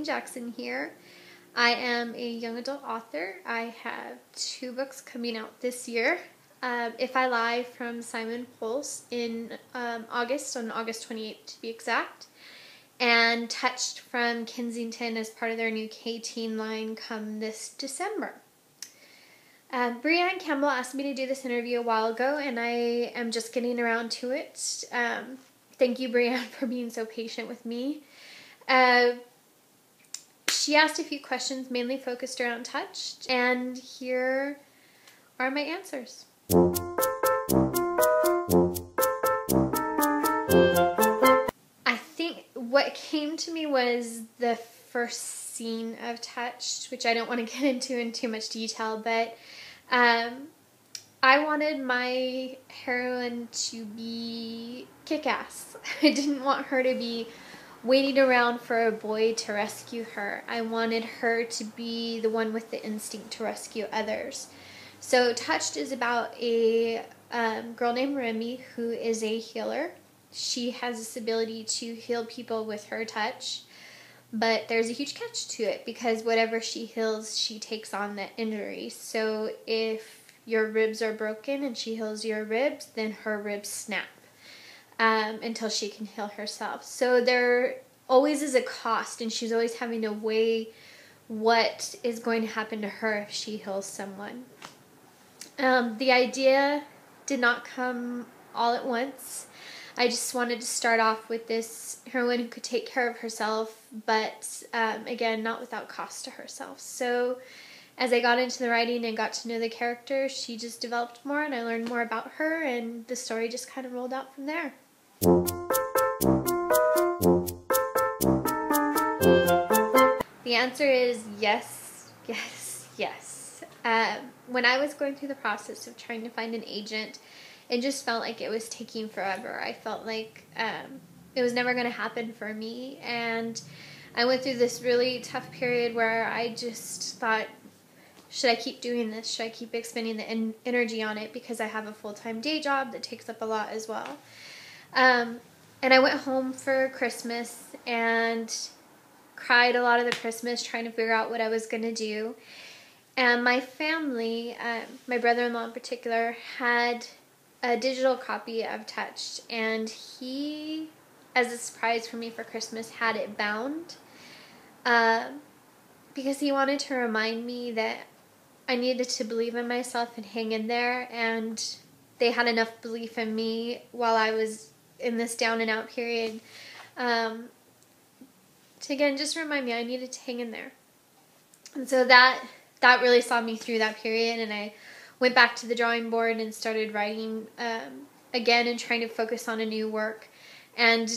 Corrine Jackson here. I am a young adult author. I have 2 books coming out this year. If I Lie from Simon Pulse in August, on August 28th to be exact. And Touched from Kensington as part of their new K-Teen line come this December. Brianne Campbell asked me to do this interview a while ago, and I am just getting around to it. Thank you, Brianne, for being so patient with me. She asked a few questions mainly focused around Touched, and here are my answers. I think what came to me was the first scene of Touched, which I don't want to get into in too much detail, but I wanted my heroine to be kick-ass. I didn't want her to be waiting around for a boy to rescue her. I wanted her to be the one with the instinct to rescue others. So Touched is about a girl named Remy who is a healer. She has this ability to heal people with her touch, but there's a huge catch to it because whatever she heals, she takes on that injury. So if your ribs are broken and she heals your ribs, then her ribs snap until she can heal herself. So there always is a cost, and she's always having to weigh what is going to happen to her if she heals someone. The idea did not come all at once. I just wanted to start off with this heroine who could take care of herself, but again, not without cost to herself. So as I got into the writing and got to know the character, she just developed more, and I learned more about her, and the story just kind of rolled out from there. The answer is yes, yes, yes. When I was going through the process of trying to find an agent, it just felt like it was taking forever. I felt like it was never going to happen for me, and I went through this really tough period where I just thought, should I keep doing this? Should I keep expending the energy on it? Because I have a full-time day job that takes up a lot as well. And I went home for Christmas and cried a lot of the Christmas trying to figure out what I was going to do. And my family, my brother-in-law in particular, had a digital copy of Touched, and he, as a surprise for me for Christmas, had it bound because he wanted to remind me that I needed to believe in myself and hang in there, and they had enough belief in me while I was in this down and out period to again just remind me I needed to hang in there. And so that really saw me through that period, and I went back to the drawing board and started writing again and trying to focus on a new work. And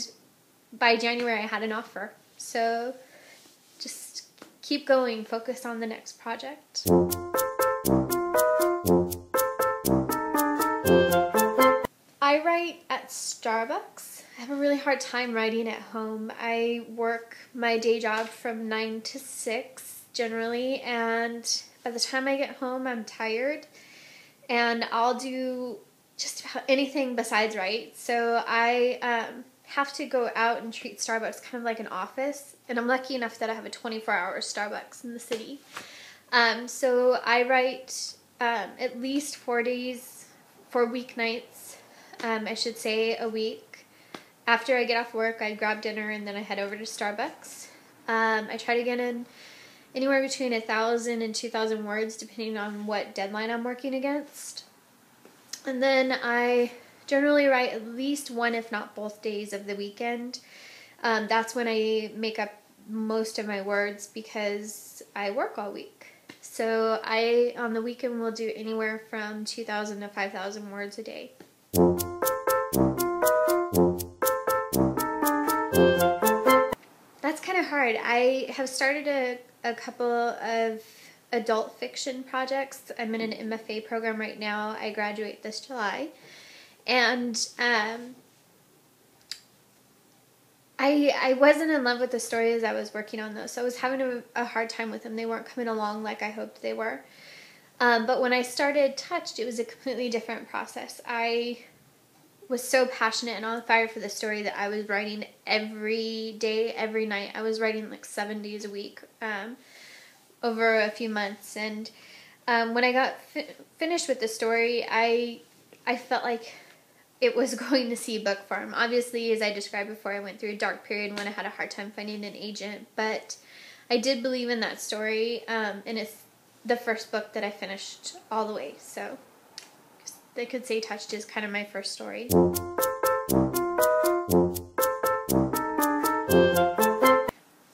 by January I had an offer. So just keep going, focus on the next project. I write at Starbucks. I have a really hard time writing at home. I work my day job from 9 to 6 generally, and by the time I get home I'm tired, and I'll do just about anything besides write. So I have to go out and treat Starbucks kind of like an office, and I'm lucky enough that I have a 24-hour Starbucks in the city. So I write at least 4 weeknights, I should say, a week. After I get off work, I grab dinner and then I head over to Starbucks. I try to get in anywhere between 1,000 and 2,000 words depending on what deadline I'm working against. And then I generally write at least one, if not both days of the weekend. That's when I make up most of my words because I work all week. So I, on the weekend, will do anywhere from 2,000 to 5,000 words a day. That's kind of hard. I have started a couple of adult fiction projects. I'm in an MFA program right now. I graduate this July. And I wasn't in love with the stories I was working on, though, so I was having a hard time with them. They weren't coming along like I hoped they were. But when I started Touched, it was a completely different process. I was so passionate and on fire for the story that I was writing every day, every night. I was writing like 7 days a week over a few months. And when I got finished with the story, I felt like it was going to see book form. Obviously, as I described before, I went through a dark period when I had a hard time finding an agent, but I did believe in that story, and it's the first book that I finished all the way. So they could say Touched is kind of my first story.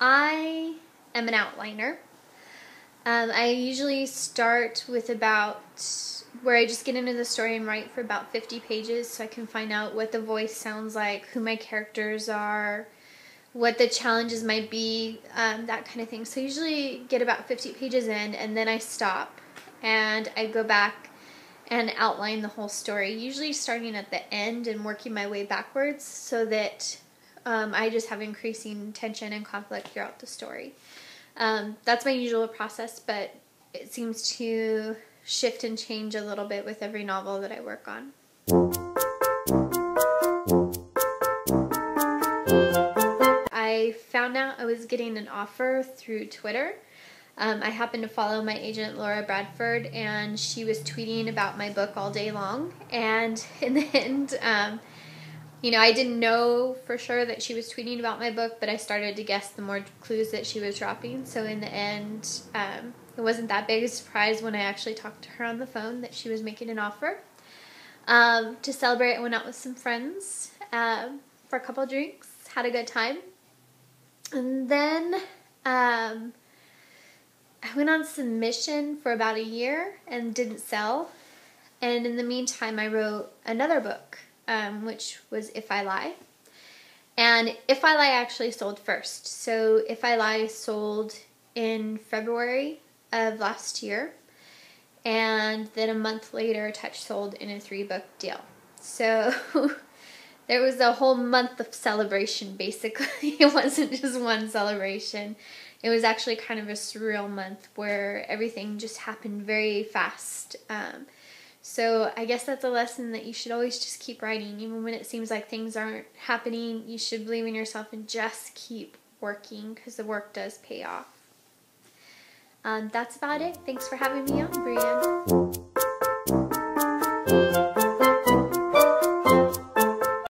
I am an outliner. I usually start with about where I just get into the story and write for about 50 pages so I can find out what the voice sounds like, who my characters are, what the challenges might be, that kind of thing. So I usually get about 50 pages in, and then I stop and I go back and outline the whole story, usually starting at the end and working my way backwards so that I just have increasing tension and conflict throughout the story. That's my usual process, but it seems to shift and change a little bit with every novel that I work on. I found out I was getting an offer through Twitter. I happened to follow my agent Laura Bradford, and she was tweeting about my book all day long, and in the end, you know, I didn't know for sure that she was tweeting about my book, but I started to guess the more clues that she was dropping. So in the end, it wasn't that big a surprise when I actually talked to her on the phone that she was making an offer. To celebrate, I went out with some friends for a couple drinks, had a good time. And then I went on submission for about a year and didn't sell. And in the meantime, I wrote another book, which was If I Lie. And If I Lie actually sold first. So If I Lie sold in February of last year. And then a month later, Touch sold in a 3-book deal. So there was a whole month of celebration, basically. It wasn't just one celebration. It was actually kind of a surreal month where everything just happened very fast. So I guess that's a lesson that you should always just keep writing. Even when it seems like things aren't happening, you should believe in yourself and just keep working, because the work does pay off. That's about it. Thanks for having me on, Brienne.